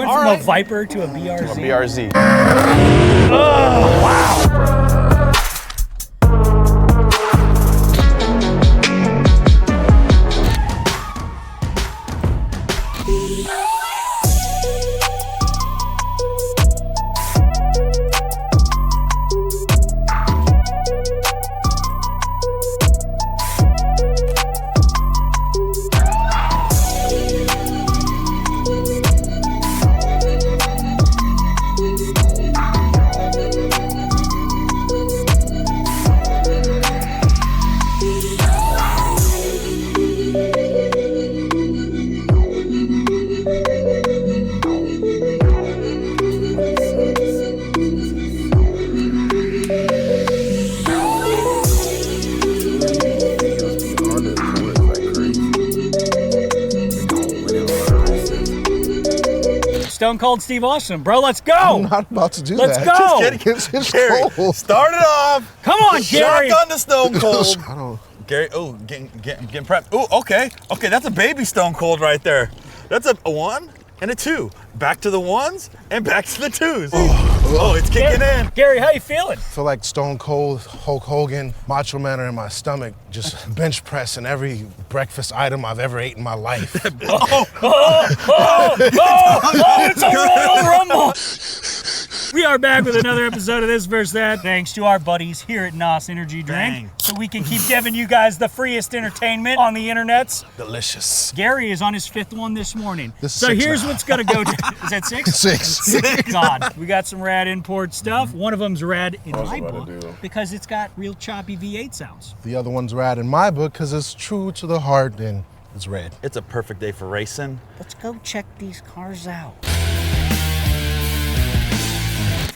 went from a Viper to a BRZ. To a BRZ. Oh, wow. Stone Cold Steve Austin, bro, let's go! I'm not about to do let's that. Go! Just kidding. It's Gary, cold. start it off. Come on, Gary! Shotgun to Stone Cold. I don't... Gary, oh, getting prepped. Oh, okay. Okay, that's a baby Stone Cold right there. That's a 1 and a 2. Back to the 1s and back to the 2s. Oh, it's kicking in. Gary, how you feeling? I feel like Stone Cold, Hulk Hogan, Macho Man are in my stomach, just bench pressing every breakfast item I've ever ate in my life. It's a Royal Rumble! We are back with another episode of This vs. That, thanks to our buddies here at NOS Energy Drink, Dang. so we can keep giving you guys the freest entertainment on the internets. Delicious. Gary is on his 5th one this morning. This is so 6 here's now. what's gonna go down. Is that 6? 6. God, we got some rad import stuff. One of them's rad in my book because it's got real choppy V8 sounds. The other one's rad in my book because it's true to the heart and it's red. It's a perfect day for racing. Let's go check these cars out.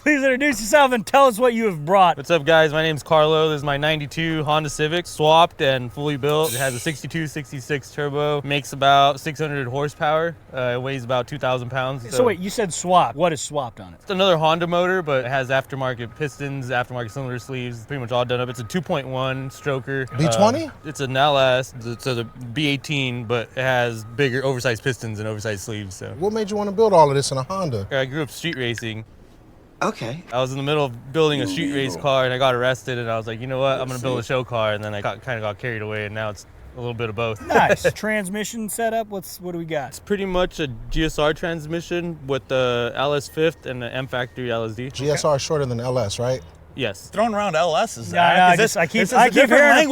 Please introduce yourself and tell us what you have brought. What's up, guys? My name's Carlo. This is my 92 Honda Civic, swapped and fully built. It has a 62, 66 turbo, makes about 600 horsepower. It weighs about 2,000 pounds. So wait, you said swap. What is swapped on it? It's another Honda motor, but it has aftermarket pistons, aftermarket cylinder sleeves, pretty much all done up. It's a 2.1 stroker. B20? It's an LS, so the B18, but it has bigger, oversized pistons and oversized sleeves. So What made you want to build all of this in a Honda? I grew up street racing. Okay. I was in the middle of building a street race car and I got arrested and I was like, you know what, I'm gonna build a show car, and then I kind of got carried away and now it's a little bit of both. Nice. Transmission setup, what do we got? It's pretty much a GSR transmission with the LS Fifth and the M Factory LSD. GSR is shorter than LS, right? Yes. Throwing around LS's. I keep hearing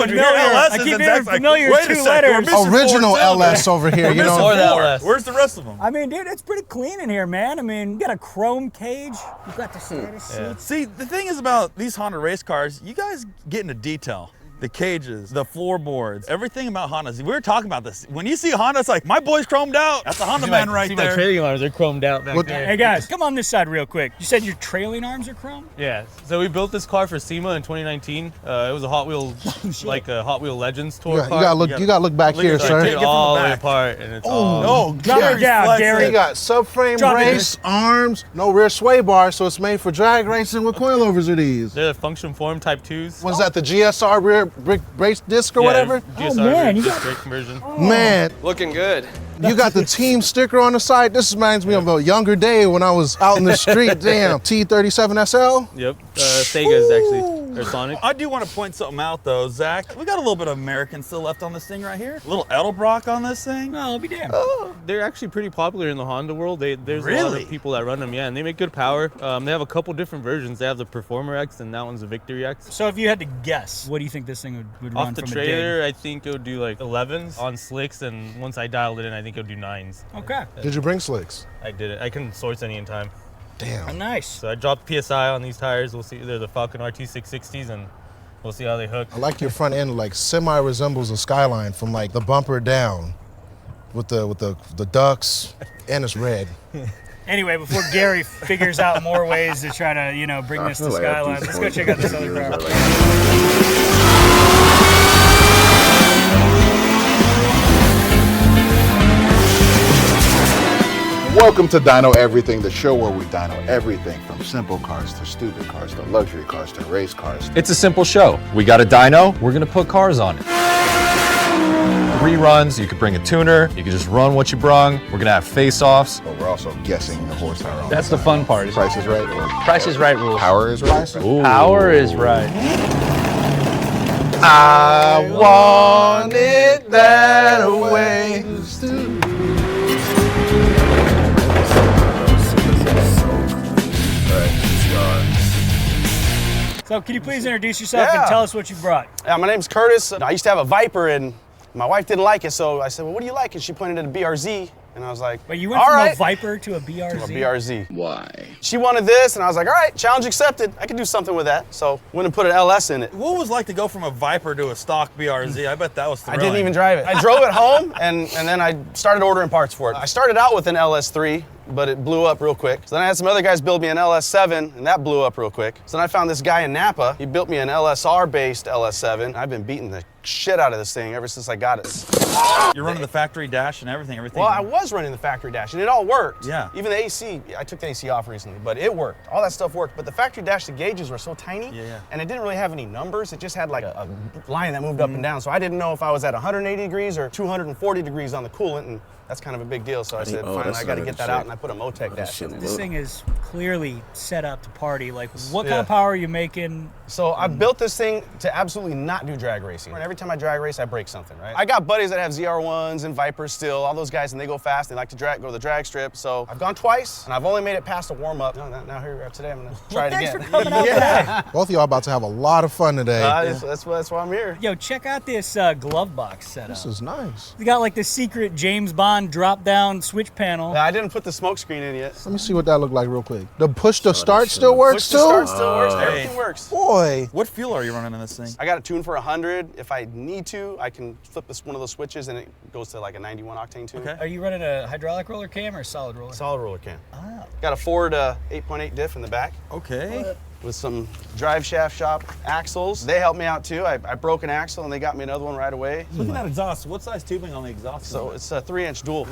familiar Wait a two second, letters. we're missing Original 4 cylinders. LS over here, We're you missing know? Or the 4. LS. Where's the rest of them? I mean, dude, it's pretty clean in here, man. I mean, you got a chrome cage. You've got the status seats. See, the thing is about these Honda race cars, you guys get into detail. The cages, the floorboards, everything about Hondas. We were talking about this. When you see a Honda, it's like, my boy's chromed out. That's a Honda man right See there. my trailing arms, they're chromed out back there. Hey guys, come on this side real quick. You said your trailing arms are chrome? Yeah, so we built this car for SEMA in 2019. It was a Hot Wheels, like a Hot Wheel Legends tour car. You gotta look back here, So I sir. took it from all the the way back. apart, and it's Oh, all... No, Drop her down, flexing. Gary. You got subframe Drop it. brace, arms, no rear sway bar, so it's made for drag racing. What coilovers are these? They're function form Type 2s. Was that the GSR rear brace disc or whatever? GSR, man, you just got- great conversion. Man, Looking good. you got the team sticker on the side. This reminds me of a younger day when I was out in the street. Damn, T37 SL. Yep, Sega's actually, or Sonic. I do want to point something out though, Zach. We got a little bit of American still left on this thing right here. A little Edelbrock on this thing. No, I'll be damned. They're actually pretty popular in the Honda world. There's a lot Really? of people that run them, yeah, and they make good power. They have a couple different versions. They have the Performer X, and that one's the Victory X. So if you had to guess, what do you think this thing would run Off the from trailer, I think it would do like 11s on slicks, and once I dialed it in, I think it would do 9s. a day? Okay. Did you bring slicks? I did it. I couldn't source any in time. Damn. Nice. So I dropped PSI on these tires. We'll see. They're the Falcon RT 660s, and we'll see how they hook. I like your front end, like semi resembles a Skyline from like the bumper down, with the ducks, and it's red. Anyway, before Gary figures out more ways to try to, bring this to Skylines, let's go check out this other car. Welcome to Dyno Everything, the show where we dyno everything from simple cars to stupid cars to luxury cars to race cars. It's a simple show. We got a dyno, we're gonna put cars on it. Reruns, you could bring a tuner, you could just run what you brung. We're gonna have face-offs. But we're also guessing the horsepower. On That's the fun part. Price is Right. Or Price is Right rules. Power is Right. Ooh. Power is right. I want it that way. So can you please introduce yourself and tell us what you brought? Yeah, my name's Curtis. I used to have a Viper, and my wife didn't like it, so I said, well, what do you like? And she pointed at a BRZ, and I was like, Wait, you went all from right. a Viper to a BRZ? To a BRZ. Why? She wanted this, and I was like, all right, challenge accepted. I could do something with that. So went and put an LS in it. What was it like to go from a Viper to a stock BRZ? I bet that was I thrilling. didn't even drive it. I drove it home, and then I started ordering parts for it. I started out with an LS3, but it blew up real quick. So then I had some other guys build me an LS7, and that blew up real quick. So then I found this guy in Napa. He built me an LSR-based LS7. I've been beating the shit out of this thing ever since I got it. You're running the factory dash and everything. Well, I was running the factory dash, and it all worked. Yeah. Even the AC, I took the AC off recently, but it worked. All that stuff worked. But the factory dash, the gauges were so tiny, and it didn't really have any numbers. It just had like a line that moved up and down. So I didn't know if I was at 180 degrees or 240 degrees on the coolant, and that's kind of a big deal. So I said, finally, I got to get that out, and I put a Motec dash in it. This thing is clearly set up to party. Like, what kind of power are you making? So I built this thing to absolutely not do drag racing. And every time I drag race, I break something, right? I got buddies that have ZR1s and Vipers still, all those guys, and they go fast. They like to go to the drag strip. So I've gone twice, and I've only made it past a warm-up. Now here we are today. I'm gonna try it Thanks again. for coming out today. Both of y'all about to have a lot of fun today. That's why I'm here. Yo, check out this glove box setup. This is nice. You got like the secret James Bond drop-down switch panel. I didn't put the smoke screen in yet. Let me see what that looked like real quick. The push to start still works Push to too? start still works. Everything works. Boy. What fuel are you running in this thing? I got it tuned for 100. If I need to, I can flip one of those switches and it goes to like a 91 octane tune. Okay. Are you running a hydraulic roller cam or a solid roller? Solid roller cam. Got a Ford 8.8 diff in the back. Okay. With some drive shaft shop axles. They helped me out too. I broke an axle and they got me another one right away. Look at that exhaust. What size tubing on the exhaust? So it's a 3-inch dual.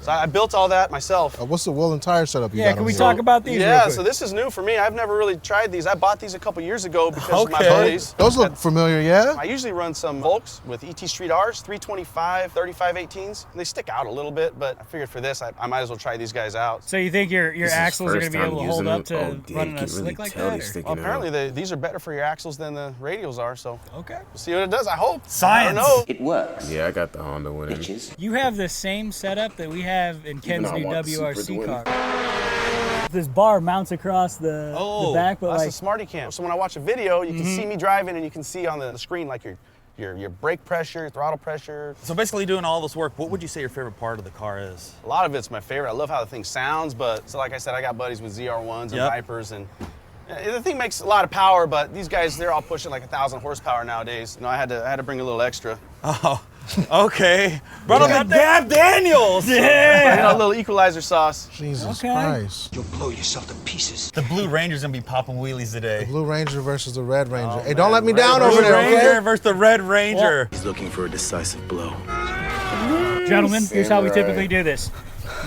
So I built all that myself. What's the wheel and tire setup you got Yeah, can on we here? talk about these real Yeah, quick? so this is new for me. I've never really tried these. I bought these a couple years ago because of my Okay. buddies. Those look familiar, yeah? I usually run some Volks with ET Street Rs, 325, 35 18s. They stick out a little bit, but I figured for this, I might as well try these guys out. So you think your axles are going to be able to hold up to damn, running you a can slick really like tell that? these or- sticking Well, apparently out. these are better for your axles than the radials are, so Okay. we'll see what it does, I hope. Science. I don't know. It works. Yeah, I got the Honda with it. You have the same setup that we have in Ken's though I new want the Super WRC Duty. car. This bar mounts across the back, but That's like a Smarty Cam. So when I watch a video, you can see me driving and you can see on the screen like your brake pressure, throttle pressure. So basically doing all this work, what would you say your favorite part of the car is? A lot of it's my favorite. I love how the thing sounds, but so like I said, I got buddies with ZR1s and Vipers, and the thing makes a lot of power, but these guys, they're all pushing like 1,000 horsepower nowadays. You know, I had to bring a little extra. Oh, okay. Brought on the Jack Daniels. You know, a little equalizer sauce. Jesus Okay. Christ. You'll blow yourself to pieces. The Blue Ranger's gonna be popping wheelies today. Blue Ranger versus the Red Ranger. Hey, don't let me down over Blue there, Ranger okay? versus the Red Ranger. He's looking for a decisive blow. gentlemen, here's how we typically do this.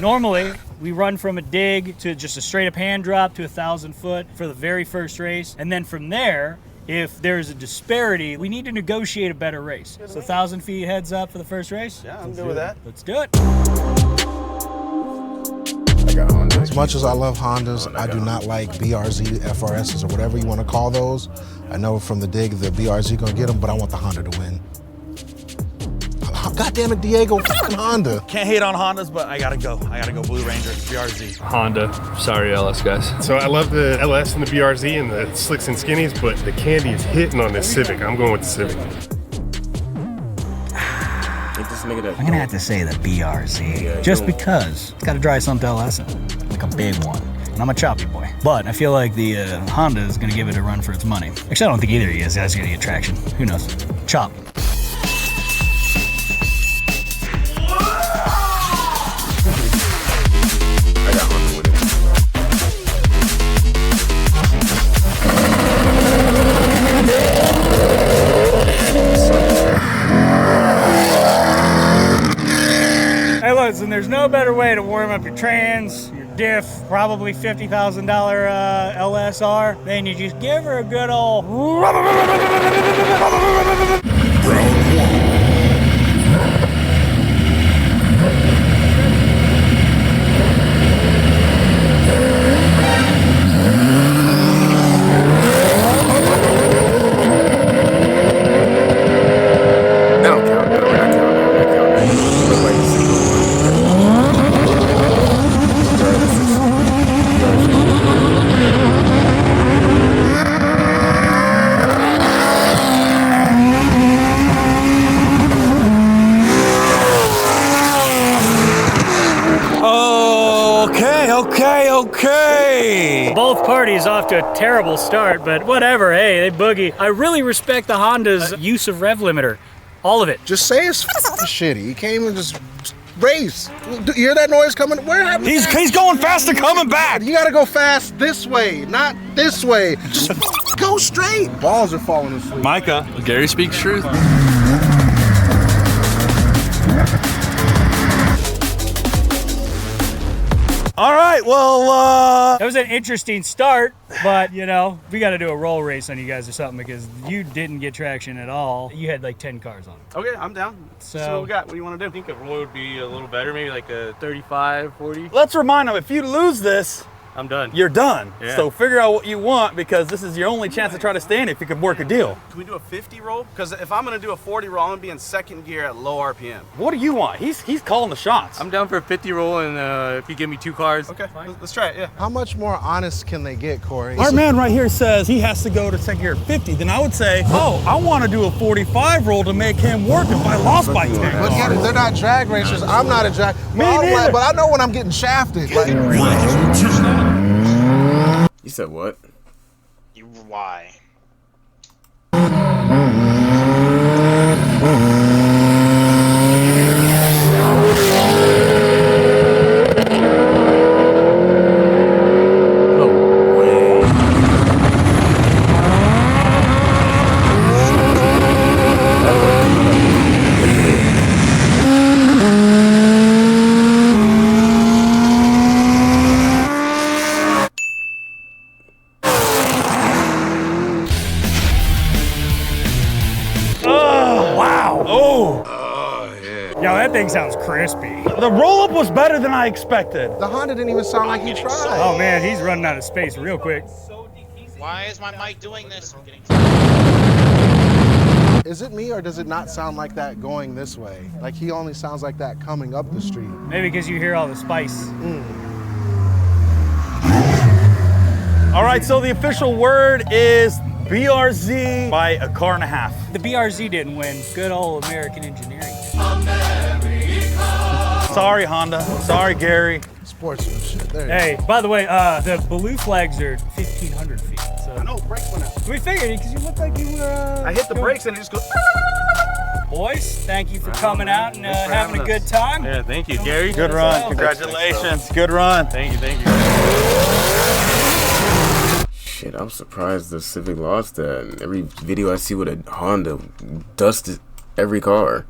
Normally, we run from a dig to just a straight up hand drop to 1,000 foot for the very first race. And then from there, if there's a disparity, we need to negotiate a better race. So 1,000 feet heads up for the first race? Yeah, I'm good with that. Let's do it. I got Honda. As much as I love Hondas, I do not like BRZ, FRSs, or whatever you want to call those. I know from the dig the BRZ gonna get them, but I want the Honda to win. God damn it, Diego, fucking Honda. Can't hate on Hondas, but I gotta go. I gotta go Blue Ranger, BRZ. Honda. Sorry, LS guys. So I love the LS and the BRZ and the slicks and skinnies, but the candy is hitting on this Civic. I'm going with the Civic. Ain't this nigga that I'm gonna have to say the BRZ, Yeah, just you know. because it's got to drive something else in it, like a big one. And I'm a choppy boy, but I feel like the Honda is gonna give it a run for its money. Actually, I don't think either of you guys gonna get traction. Who knows? Chop. I got Honda with it. Hey, listen, there's no better way to warm up your trans, your diff, probably $50,000 LSR, than you just give her a good old. Okay. Both parties off to a terrible start, but whatever. Hey, they boogie. I really respect the Honda's use of rev limiter. All of it. Just say it's shitty. He came and just race. You hear that noise coming? Where happened? He's going fast and coming back. You gotta go fast this way, not this way. Just go straight. Balls are falling asleep. Micah. Gary speaks truth. All right, well, That was an interesting start, but you know, we got to do a roll race on you guys or something because you didn't get traction at all. You had like 10 cars on it. Okay, I'm down. So what we got? What do you want to do? I think a roll would be a little better, maybe like a 35, 40. let's remind them, if you lose this, I'm done. you're done. Yeah. So figure out what you want because this is your only chance to try to stay in if you could work a deal. Can we do a 50 roll? Because if I'm gonna do a 40 roll, I'm gonna be in second gear at low RPM. What do you want? He's calling the shots. I'm down for a 50 roll, and if you give me 2 cars. Okay, let's try it, yeah. How much more honest can they get, Corey? Our man right here says he has to go to second gear 50. Then I would say, oh, I want to do a 45 roll to make him work if I lost by 10. But yeah, they're not drag racers. I'm not a drag. neither. But I know when I'm getting shafted. Like, You said what? Why? Yo, that thing sounds crispy. The roll-up was better than I expected. the Honda didn't even sound like he tried. Oh man, he's running out of space real quick. Why is my mic doing this? I'm getting... Is it me or does it not sound like that going this way? Like he only sounds like that coming up the street. Maybe because you hear all the spice. All right, so the official word is BRZ by a car and a half. The BRZ didn't win. Good old American engineering. Sorry, Honda. Sorry, Gary. Sportsmanship. There you Hey, by the way, the blue flags are 1,500 feet. So I know, brakes went out. we figured it because you look like you were. I hit the brakes and it just goes. Boys, thank you for coming out and Thanks for having a having good us. time. Yeah, thank you, Gary. Good run. Congratulations. Good run. Thank you, thank you. Shit, I'm surprised the Civic lost that. Every video I see with a Honda dusted every car.